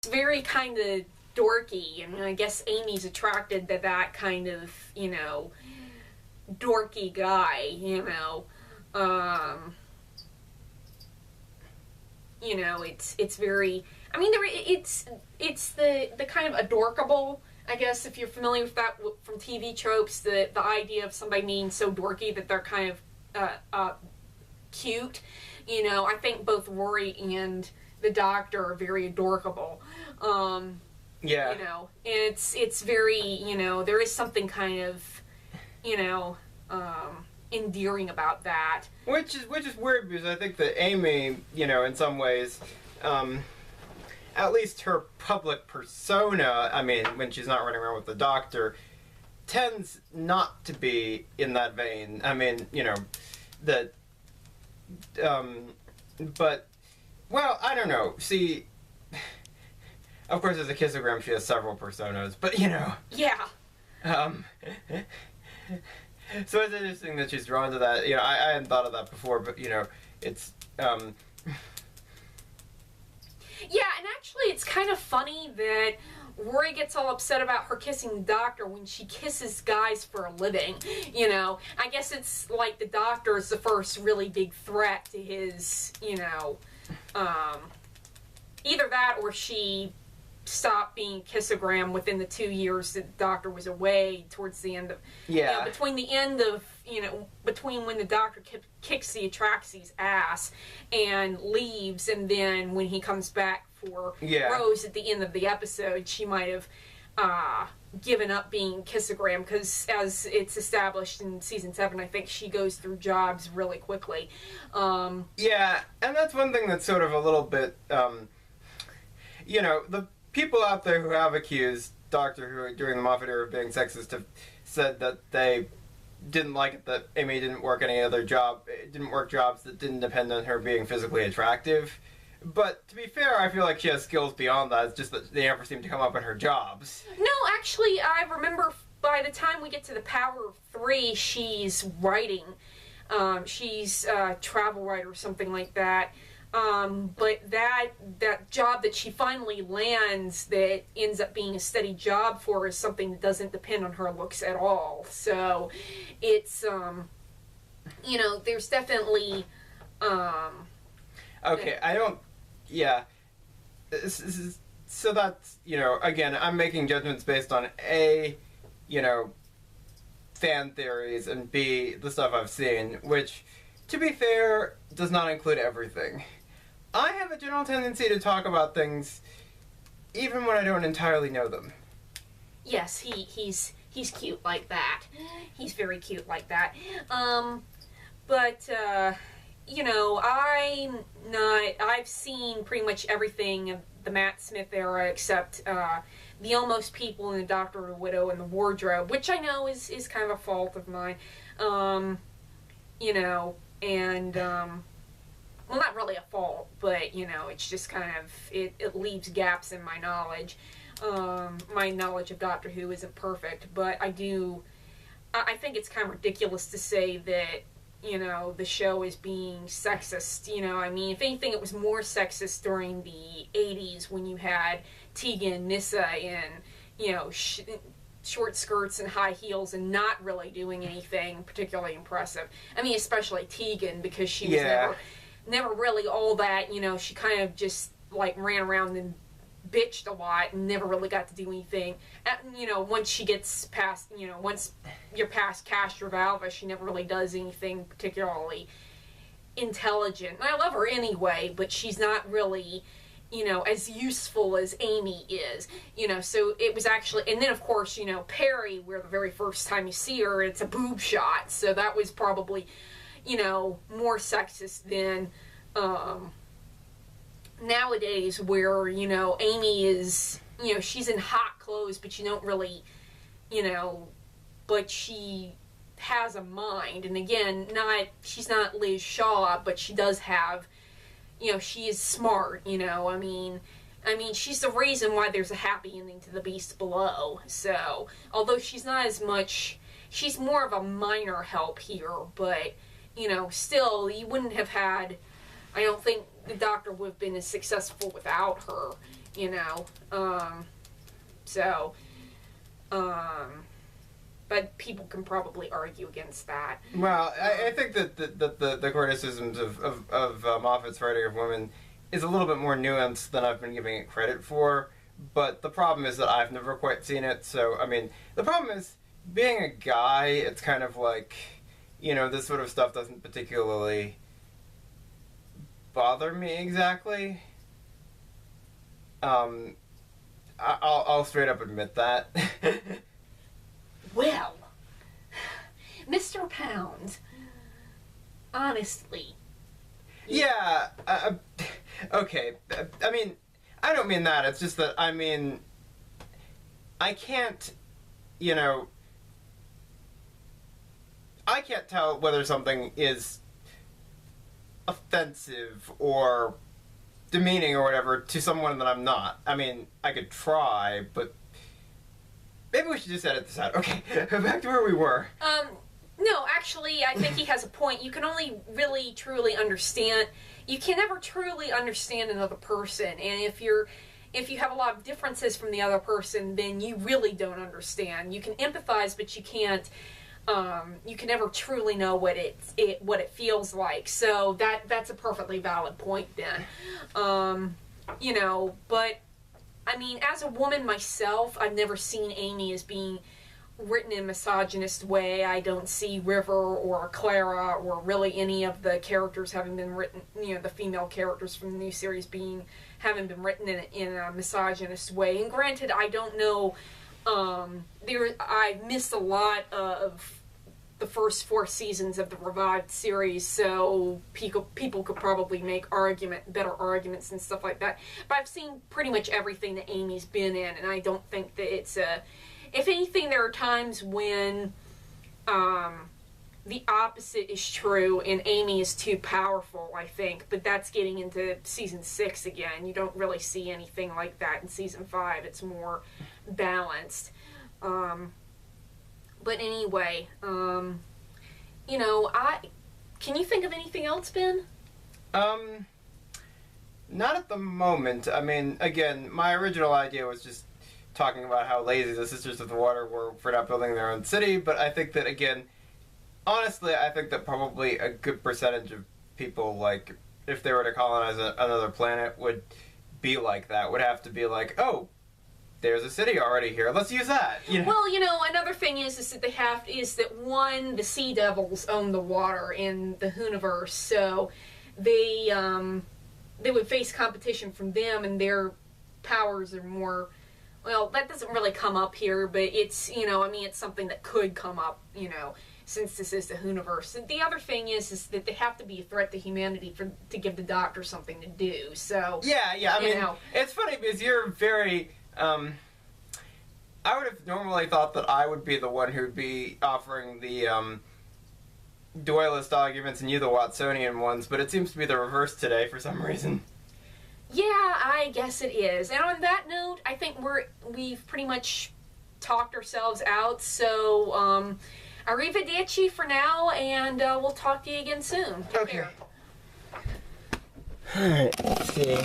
very kind of dorky, and I guess Amy's attracted to that kind of, dorky guy, it's very, I mean, it's the kind of adorkable, I guess, if you're familiar with that from TV tropes, the idea of somebody being so dorky that they're kind of cute. I think both Rory and the Doctor are very adorkable. Yeah. It's very, there is something kind of, endearing about that. Which is weird, because I think that Amy, in some ways, at least her public persona, I mean, when she's not running around with the Doctor, tends not to be in that vein. I mean, but, well, I don't know. See, of course, as a kissogram, she has several personas, but, Yeah. So it's interesting that she's drawn to that. I hadn't thought of that before, but, it's, Yeah, and actually it's kind of funny that Rory gets all upset about her kissing the Doctor when she kisses guys for a living. I guess it's like the Doctor is the first really big threat to his, either that or she stopped being kissogram within the 2 years that the Doctor was away towards the end of... Yeah. Between the end of, between when the Doctor kicks the Atraxie's ass and leaves, and then when he comes back for Rose at the end of the episode, she might have given up being kissogram, because as it's established in season 7, I think she goes through jobs really quickly. Yeah, and that's one thing that's sort of a little bit, the people out there who have accused Doctor Who during the Moffat era of being sexist have said that they didn't like it that Amy didn't work any other job, didn't work jobs that didn't depend on her being physically attractive. But to be fair, I feel like she has skills beyond that. It's just that they never seem to come up in her jobs. No, actually, I remember by the time we get to the Power of 3, she's writing. She's a travel writer or something like that. But that job that she finally lands that ends up being a steady job for her is something that doesn't depend on her looks at all. So it's, there's definitely, Okay, I don't... Yeah. So that's, again, I'm making judgments based on A, fan theories, and B, the stuff I've seen, which, to be fair, does not include everything. I have a general tendency to talk about things even when I don't entirely know them. Yes, he's cute like that. He's very cute like that. I've seen pretty much everything of the Matt Smith era except the Almost People and the Doctor, the Widow, and the Wardrobe, which I know is kind of a fault of mine. Well, not really a fault, but, it's just kind of, it leaves gaps in my knowledge. My knowledge of Doctor Who isn't perfect, but I think it's kind of ridiculous to say that, the show is being sexist. I mean, if anything, it was more sexist during the 80s when you had Tegan, Nyssa in, short skirts and high heels and not really doing anything particularly impressive. I mean, especially Tegan, because she was never really all that, she kind of just, ran around and bitched a lot and never really got to do anything. Once she gets past, once you're past Castrovalva, she never really does anything particularly intelligent. And I love her anyway, but she's not really, as useful as Amy is. So it was actually, and then of course, Perry, where the very first time you see her, it's a boob shot. So that was probably, more sexist than, nowadays where, Amy is, she's in hot clothes, but you don't really, but she has a mind. And again, she's not Liz Shaw, but she does have, she is smart, I mean, she's the reason why there's a happy ending to The Beast Below. So, although she's not as much, she's more of a minor help here, but, still, you wouldn't have had, I don't think the Doctor would have been as successful without her. you know. So, but people can probably argue against that. Well, I think that the criticisms of Moffat's writing of women is a little bit more nuanced than I've been giving it credit for. But the problem is that I've never quite seen it. So, I mean, the problem is, being a guy, it's kind of like, you know, this sort of stuff doesn't particularly bother me exactly. I'll straight up admit that. Well, Mr. Pound, honestly. Yeah, okay. I mean, I don't mean that. It's just that, I mean, I can't, you know, I can't tell whether something is offensive or demeaning or whatever to someone that I'm not. I mean, I could try, but maybe we should just edit this out. Okay, back to where we were. No, actually, I think he has a point. You can only really, truly understand. You can never truly understand another person, and if you have a lot of differences from the other person, then you really don't understand. You can empathize, but you can't. You can never truly know what it feels like. So that's a perfectly valid point then. You know, but I mean, as a woman myself, I've never seen Amy as being written in a misogynist way. I don't see River or Clara or really any of the characters having been written, you know, the female characters from the new series having been written in a misogynist way. And granted, I don't know, I missed a lot of the first 4 seasons of the revived series, so people could probably make better arguments and stuff like that. But I've seen pretty much everything that Amy's been in, and I don't think that it's if anything, there are times when the opposite is true and Amy is too powerful, I think. But that's getting into season 6 again. You don't really see anything like that in season 5. It's more balanced. But anyway, you know, can you think of anything else, Ben? Not at the moment. I mean, again, my original idea was just talking about how lazy the Sisters of the Water were for not building their own city, but I think that, again, honestly, I think that probably a good percentage of people, like, if they were to colonize another planet, would be like that, would have to be like, oh, there's a city already here, let's use that. You know? Well, you know, another thing is that the Sea Devils own the water in the Hooniverse, so they would face competition from them, and their powers are more. Well, that doesn't really come up here, but it's, you know, I mean, it's something that could come up, you know, since this is the Hooniverse. And the other thing is that they have to be a threat to humanity to give the Doctor something to do. So yeah. I mean, it's funny because you're very. I would have normally thought that I would be the one who'd be offering the dualist arguments and you the Watsonian ones, but it seems to be the reverse today for some reason. Yeah, I guess it is. And on that note, I think we've pretty much talked ourselves out. So, arrivederci for now, and we'll talk to you again soon. Take care. Alright, let's see.